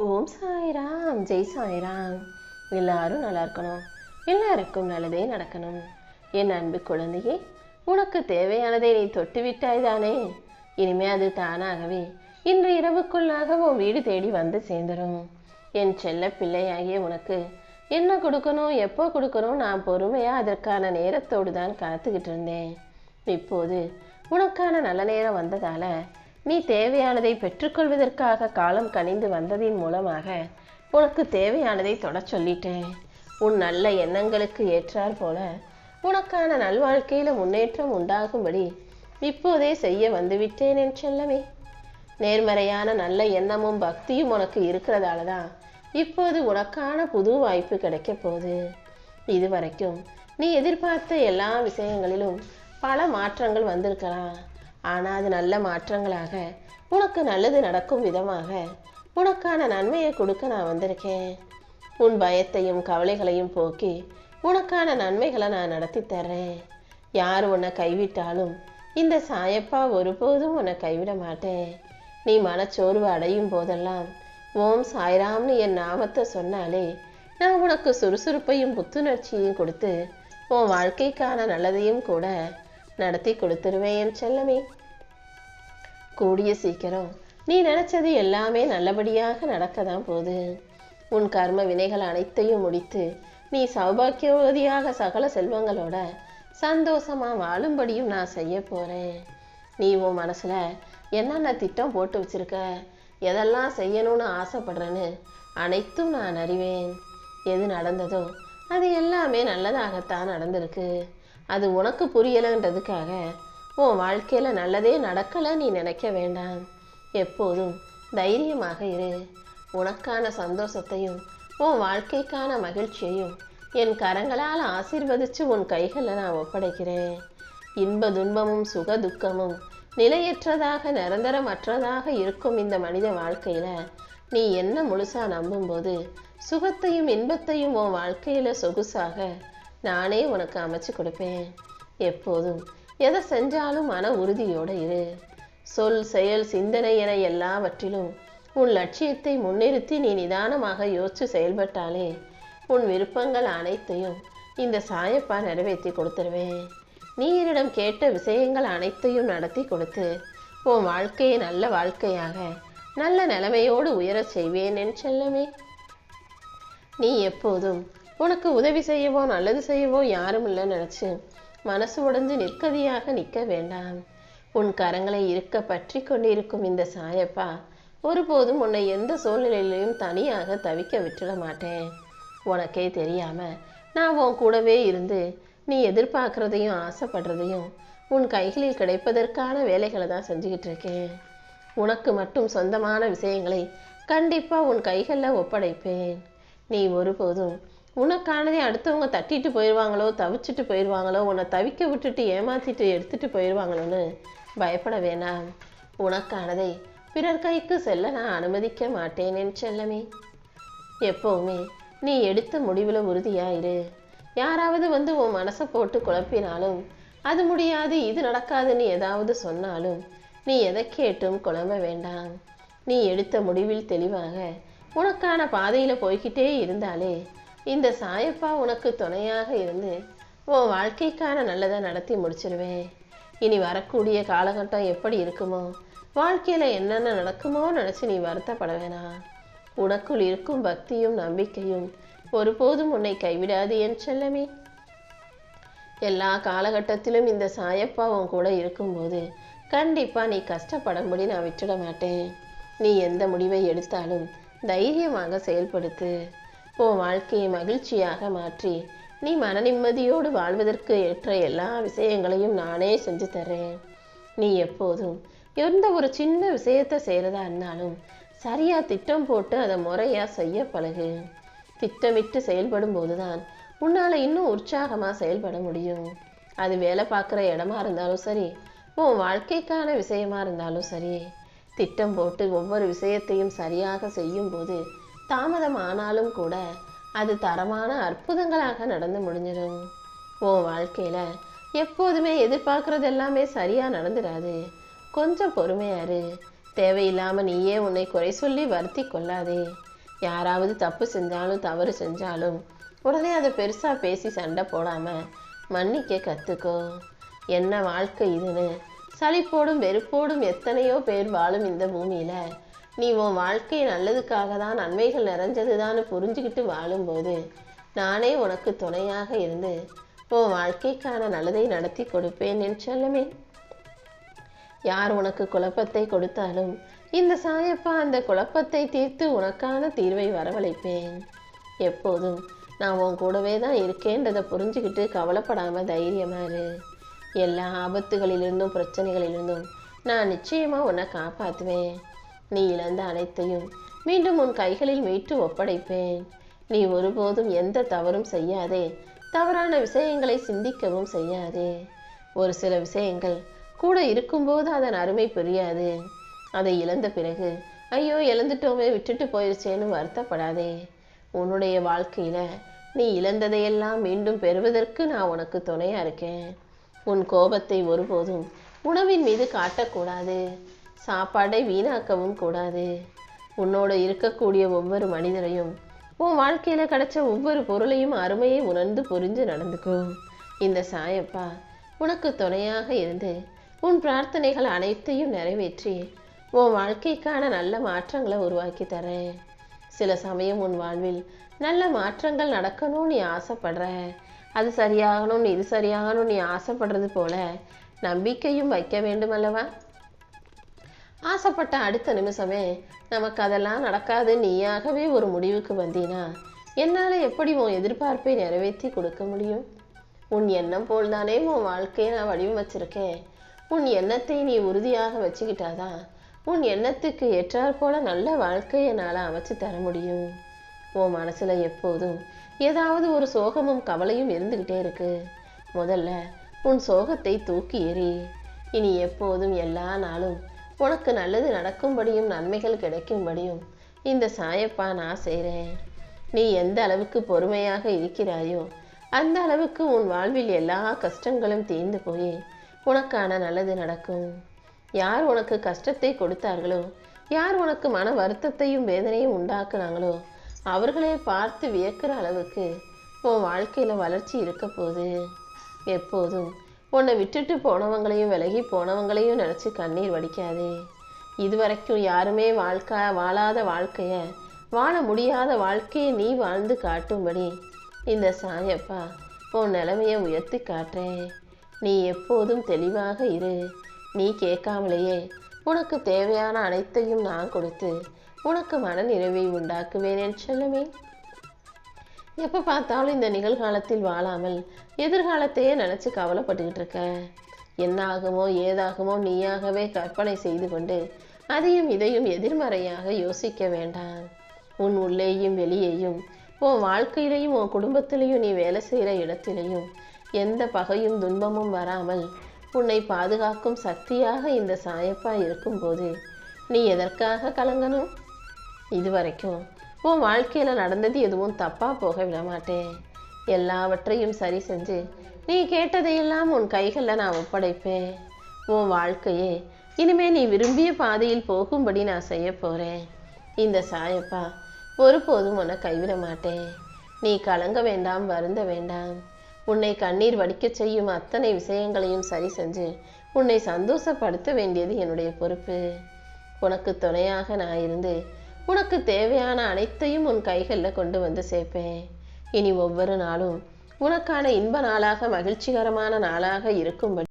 ஓம் சாய்ராம், ஜெய் சாய்ராம். எல்லாரும் நல்லா இருக்கணும், எல்லாருக்கும் நல்லதே நடக்கணும். என் அன்பு குழந்தையே, உனக்கு தேவையானதை நீ தொட்டு விட்டாய் தானே. இனிமே அது தானாகவே இன்று இரவுக்குள்ளாக உன் வீடு தேடி வந்து சேர்ந்துடும். என் செல்ல பிள்ளையாகிய உனக்கு என்ன கொடுக்கணும், எப்போ கொடுக்கணும், நான் பொறுமையா அதற்கான நேரத்தோடு தான் காத்துக்கிட்டு இருந்தேன். இப்போது உனக்கான நல்ல நேரம் வந்ததால நீ தேவையானதை பெற்றுக்கொள்வதற்காக காலம் கனிந்து வந்ததின் மூலமாக உனக்கு தேவையானதை தொட சொல்லிட்டேன். உன் நல்ல எண்ணங்களுக்கு ஏற்றார் போல உனக்கான நல்வாழ்க்கையில முன்னேற்றம் உண்டாகும்படி இப்போதே செய்ய வந்துவிட்டேன் என் செல்லமே. நேர்மறையான நல்ல எண்ணமும் பக்தியும் உனக்கு இருக்கிறதால தான் இப்போது உனக்கான புது வாய்ப்பு கிடைக்க போகுது. இதுவரைக்கும் நீ எதிர்பார்த்த எல்லா விஷயங்களிலும் பல மாற்றங்கள் வந்திருக்கலாம். ஆனால் அது நல்ல மாற்றங்களாக உனக்கு நல்லது நடக்கும் விதமாக உனக்கான நன்மையை கொடுக்க நான் வந்திருக்கேன். உன் பயத்தையும் கவலைகளையும் போக்கி உனக்கான நன்மைகளை நான் நடத்தி தர்றேன். யார் உன்னை கைவிட்டாலும் இந்த சாயப்பா ஒருபோதும் உன்னை கைவிட மாட்டேன். நீ மனச்சோர்வு அடையும் போதெல்லாம் ஓம் சாய்ராம்னு என் நாமத்தை சொன்னாலே நான் உனக்கு சுறுசுறுப்பையும் புத்துணர்ச்சியையும் கொடுத்து உன் வாழ்க்கைக்கான நல்லதையும் கூட நடத்தி கொடுத்துருவேன் என் செல்லமே. கூடிய சீக்கிரம் நீ நினைச்சது எல்லாமே நல்லபடியாக நடக்கதான் போகுது. உன் கர்ம வினைகள் அனைத்தையும் முடித்து நீ சௌபாக்கியவதியாக சகல செல்வங்களோட சந்தோஷமா வாழும்படியும் நான் செய்ய போறேன். நீ உன் மனசுல என்னென்ன திட்டம் போட்டு வச்சிருக்க, எதெல்லாம் செய்யணும்னு ஆசைப்படுறேன்னு அனைத்தும் நான் அறிவேன். எது நடந்ததோ அது எல்லாமே நல்லதாகத்தான் நடந்திருக்கு. அது உனக்கு புரியலைன்றதுக்காக உன் வாழ்க்கையில நல்லதே நடக்கலை நீ நினைக்க வேண்டாம். எப்போதும் தைரியமாக இரு. உனக்கான சந்தோஷத்தையும் உன் வாழ்க்கைக்கான மகிழ்ச்சியையும் என் கரங்களால் ஆசீர்வதிச்சு உன் கைகளில் நான் ஒப்படைக்கிறேன். இன்ப துன்பமும் சுக துக்கமும் நிலையற்றதாக நிரந்தரமற்றதாக இருக்கும் இந்த மனித வாழ்க்கையில நீ என்ன முழுசா நம்பும்போது சுகத்தையும் இன்பத்தையும் உன் வாழ்க்கையில சொகுசாக நானே உனக்கு அமைச்சு கொடுப்பேன். எப்போதும் எதை செஞ்சாலும் மன உறுதியோடு இரு. சொல், செயல், சிந்தனை என எல்லாவற்றிலும் உன் லட்சியத்தை முன்னிறுத்தி நீ நிதானமாக யோசிச்சு செயல்பட்டாலே உன் விருப்பங்கள் அனைத்தையும் இந்த சாயப்பா நிறைவேற்றி கொடுத்துருவேன். நீ என்னிடம் கேட்ட விஷயங்கள் அனைத்தையும் நடத்தி கொடுத்து உன் வாழ்க்கையை நல்ல வாழ்க்கையாக நல்ல நிலைமையோடு உயரச் செய்வேன் என் செல்லமே. நீ எப்போதும் உனக்கு உதவி செய்யவோ நல்லது செய்யவோ யாரும் இல்லைன்னு நினச்சி மனசு உடைஞ்சு நிற்கதியாக நிற்க வேண்டாம். உன் கரங்களை இருக்க பற்றி கொண்டிருக்கும் இந்த சாயப்பா ஒருபோதும் உன்னை எந்த சூழ்நிலையிலையும் தனியாக தவிக்க விட்டுட மாட்டேன். உனக்கே தெரியாம நான் உன் கூடவே இருந்து நீ எதிர்பார்க்குறதையும் ஆசைப்படுறதையும் உன் கைகளில் கிடைப்பதற்கான வேலைகளை தான் செஞ்சுக்கிட்டு இருக்கேன். உனக்கு மட்டும் சொந்தமான விஷயங்களை கண்டிப்பாக உன் கைகளில் ஒப்படைப்பேன். நீ ஒருபோதும் உனக்கானதை அடுத்தவங்க தட்டிட்டு போயிடுவாங்களோ, தவிச்சிட்டு போயிடுவாங்களோ, உன்னை தவிக்க விட்டுட்டு ஏமாத்திட்டு எடுத்துட்டு போயிடுவாங்களோன்னு பயப்பட வேணாம். உனக்கானதை பிறர் கைக்கு செல்ல நான் அனுமதிக்க மாட்டேன் என் செல்லமே. எப்போவுமே நீ எடுத்த முடிவில் உறுதியாயிரு. யாராவது வந்து உன் மனசை போட்டு குழப்பினாலும், அது முடியாது இது நடக்காதுன்னு ஏதாவது சொன்னாலும் நீ எதை கேட்டும் குழம்ப வேண்டாம். நீ எடுத்த முடிவில் தெளிவாக உனக்கான பாதையில் போய்கிட்டே இருந்தாலே இந்த சாயப்பா உனக்கு துணையாக இருந்து உன் வாழ்க்கைக்கான நல்லதை நடத்தி முடிச்சிருவேன். இனி வரக்கூடிய காலகட்டம் எப்படி இருக்குமோ, வாழ்க்கையில் என்னென்ன நடக்குமோ நினச்சி நீ வருத்தப்பட வேணாம். உனக்குள் இருக்கும் பக்தியும் நம்பிக்கையும் ஒருபோதும் உன்னை கைவிடாது என் செல்லமே. எல்லா காலகட்டத்திலும் இந்த சாயப்பா உன் கூட இருக்கும்போது கண்டிப்பாக நீ கஷ்டப்படும்படி நான் விட்டுட மாட்டேன். நீ எந்த முடிவை எடுத்தாலும் தைரியமாக செயல்படுத்து. உன் வாழ்க்கையை மகிழ்ச்சியாக மாற்றி நீ மன நிம்மதியோடு வாழ்வதற்கு ஏற்ற எல்லா விஷயங்களையும் நானே செஞ்சு தர்றேன். நீ எப்போதும் எந்த ஒரு சின்ன விஷயத்தை செய்கிறதா இருந்தாலும் சரியா திட்டம் போட்டு அதை முறையா செய்ய பழகு. திட்டமிட்டு செயல்படும் போதுதான் உன்னால் இன்னும் உற்சாகமாக செயல்பட முடியும். அது வேலை பார்க்குற இடமா இருந்தாலும் சரி, உன் வாழ்க்கைக்கான விஷயமா இருந்தாலும் சரி, திட்டம் போட்டு ஒவ்வொரு விஷயத்தையும் சரியாக செய்யும் போது தாமதம் ஆனாலும் கூட அது தரமான அற்புதங்களாக நடந்து முடிஞ்சிடும். உன் வாழ்க்கையில எப்போதுமே எதிர்பார்க்கறது எல்லாமே சரியா நடந்துடாது. கொஞ்சம் பொறுமையாரு. தேவையில்லாம நீயே உன்னை குறை சொல்லி வருத்தி கொள்ளாதே. யாராவது தப்பு செஞ்சாலும் தவறு செஞ்சாலும் உடனே அதை பெருசாக பேசி சண்டை போடாமல் மன்னிக்க கற்றுக்கோ. என்ன வாழ்க்கை இதுன்னு சலிப்போடும் வெறுப்போடும் எத்தனையோ பேர் வாழும் இந்த பூமியில் நீ உன் வாழ்க்கை நல்லதுக்காக தான், நன்மைகள் நிறைஞ்சதுதான்னு புரிஞ்சுக்கிட்டு வாழும்போது நானே உனக்கு துணையாக இருந்து உன் வாழ்க்கைக்கான நல்லதை நடத்தி கொடுப்பேன் என் செல்லமே. யார் உனக்கு குழப்பத்தை கொடுத்தாலும் இந்த சாயப்பா அந்த குழப்பத்தை தீர்த்து உனக்கான தீர்வை வரவழைப்பேன். எப்போதும் நான் உன் கூடவே தான் இருக்கேன்றதை புரிஞ்சுக்கிட்டு கவலைப்படாமல் தைரியமாக இரு. எல்லா ஆபத்துகளிலிருந்தும் பிரச்சனைகளிலிருந்தும் நான் நிச்சயமாக உன்னை காப்பாற்றுவேன். நீ இழந்த அனைத்தையும் மீண்டும் உன் கைகளில் மீட்டு ஒப்படைப்பேன். நீ ஒருபோதும் எந்த தவறும் செய்யாதே, தவறான விஷயங்களை சிந்திக்கவும் செய்யாதே. ஒரு சில விஷயங்கள் கூட இருக்கும்போது அதன் அருமை புரியாது. அதை இழந்த பிறகு ஐயோ இழந்துட்டோமே விட்டுட்டு போயிடுச்சேன்னு வருத்தப்படாதே. உன்னுடைய வாழ்க்கையில் நீ இழந்ததையெல்லாம் மீண்டும் பெறுவதற்கு நான் உனக்கு துணையாக இருக்கேன். உன் கோபத்தை ஒருபோதும் உணவின் மீது காட்டக்கூடாது. சாப்பாடை வீணாக்கவும் கூடாது. உன்னோடு இருக்கக்கூடிய ஒவ்வொரு மனிதரையும், உன் வாழ்க்கையில் கிடைச்ச ஒவ்வொரு பொருளையும் அருமையை உணர்ந்து புரிஞ்சு நடந்துக்கோ. இந்த சாயப்பா உனக்கு துணையாக இருந்து உன் பிரார்த்தனைகள் அனைத்தையும் நிறைவேற்றி உன் வாழ்க்கைக்கான நல்ல மாற்றங்களை உருவாக்கி தரேன். சில சமயம் உன் வாழ்வில் நல்ல மாற்றங்கள் நடக்கணும்னு நீ ஆசைப்படுற, அது சரியாகணும் இது சரியாகணும் நீ ஆசைப்படுறது போல நம்பிக்கையும் வைக்க வேண்டும் அல்லவா? ஆசைப்பட்ட அடுத்த நிமிஷமே நமக்கு அதெல்லாம் நடக்காது நீயாகவே ஒரு முடிவுக்கு வந்தீனா என்னால் எப்படி உன் எதிர்பார்ப்பை நிறைவேற்றி கொடுக்க முடியும்? உன் எண்ணம் போல்தானே உன் வாழ்க்கையை நான் வடிவமைச்சிருக்கேன். உன் எண்ணத்தை நீ உறுதியாக வச்சுக்கிட்டாதான் உன் எண்ணத்துக்கு ஏற்றாற் போல நல்ல வாழ்க்கையை நான் அமைச்சு தர முடியும். உன் மனசுல எப்போதும் ஏதாவது ஒரு சோகமும் கவலையும் இருந்துகிட்டே இருக்கு. முதல்ல உன் சோகத்தை தூக்கி எறி. இனி எப்போதும் எல்லா நாளும் உனக்கு நல்லது நடக்கும்படியும் நன்மைகள் கிடைக்கும்படியும் இந்த சாயப்பா நான் செய்கிறேன். நீ எந்த அளவுக்கு பொறுமையாக இருக்கிறாயோ அந்த அளவுக்கு உன் வாழ்வில் எல்லா கஷ்டங்களும் தீர்ந்து போய் உனக்கான நல்லது நடக்கும். யார் உனக்கு கஷ்டத்தை கொடுத்தார்களோ, யார் உனக்கு மன வருத்தத்தையும் வேதனையும் உண்டாக்குனாங்களோ அவர்களே பார்த்து வியக்கிற அளவுக்கு உன் வாழ்க்கையில் வளர்ச்சி இருக்க போகுது. எப்போதும் உன்னை விட்டுட்டு போனவங்களையும் விலகி போனவங்களையும் நினச்சி கண்ணீர் வடிக்காதே. இதுவரைக்கும் யாருமே வாழாத வாழ்க்கைய, வாழ முடியாத வாழ்க்கையை நீ வாழ்ந்து காட்டும்படி இந்த சாயப்பா உன் நிலைமையை உயர்த்தி காட்டுறேன். நீ எப்போதும் தெளிவாக இரு. நீ கேட்காமலேயே உனக்கு தேவையான அனைத்தையும் நான் கொடுத்து உனக்கு மன நிறைவை உண்டாக்குவேன் என் செல்லமே. எப்போ பார்த்தாலும் இந்த நிகழ்காலத்தில் வாழாமல் எதிர்காலத்தையே நினச்சி கவலைப்பட்டுக்கிட்டு இருக்க. என்ன ஆகுமோ ஏதாகுமோ நீயாகவே கற்பனை செய்து கொண்டு அதையும் இதையும் எதிர்மறையாக யோசிக்க வேண்டாம். உன் உள்ளேயும் வெளியேயும், உன் வாழ்க்கையிலையும் உன் குடும்பத்திலையும் நீ வேலை செய்கிற இடத்திலையும் எந்த பகையும் துன்பமும் வராமல் உன்னை பாதுகாக்கும் சக்தியாக இந்த சாயப்பா இருக்கும்போது நீ எதற்காக கலங்கணும்? இதுவரைக்கும் உன் வாழ்க்கையில் நடந்தது எதுவும் தப்பாக போக விட மாட்டேன். எல்லாவற்றையும் சரி செஞ்சு நீ கேட்டதையெல்லாம் உன் கைகளில் நான் ஒப்படைப்பேன். உன் வாழ்க்கையே இனிமே நீ விரும்பிய பாதையில் போகும்படி நான் செய்ய போகிறேன். இந்த சாயப்பா ஒருபோதும் உன்னை கைவிட மாட்டேன். நீ கலங்க வேண்டாம், வருந்த வேண்டாம். உன்னை கண்ணீர் வடிக்க செய்யும் அத்தனை விஷயங்களையும் சரி செஞ்சு உன்னை சந்தோஷப்படுத்த வேண்டியது என்னுடைய பொறுப்பு. உனக்கு துணையாக நான் இருந்து உனக்கு தேவையான அனைத்தையும் உன் கைகளில் கொண்டு வந்து சேர்ப்பேன். இனி ஒவ்வொரு நாளும் உனக்கான இன்ப நாளாக, மகிழ்ச்சிகரமான நாளாக இருக்கும்படி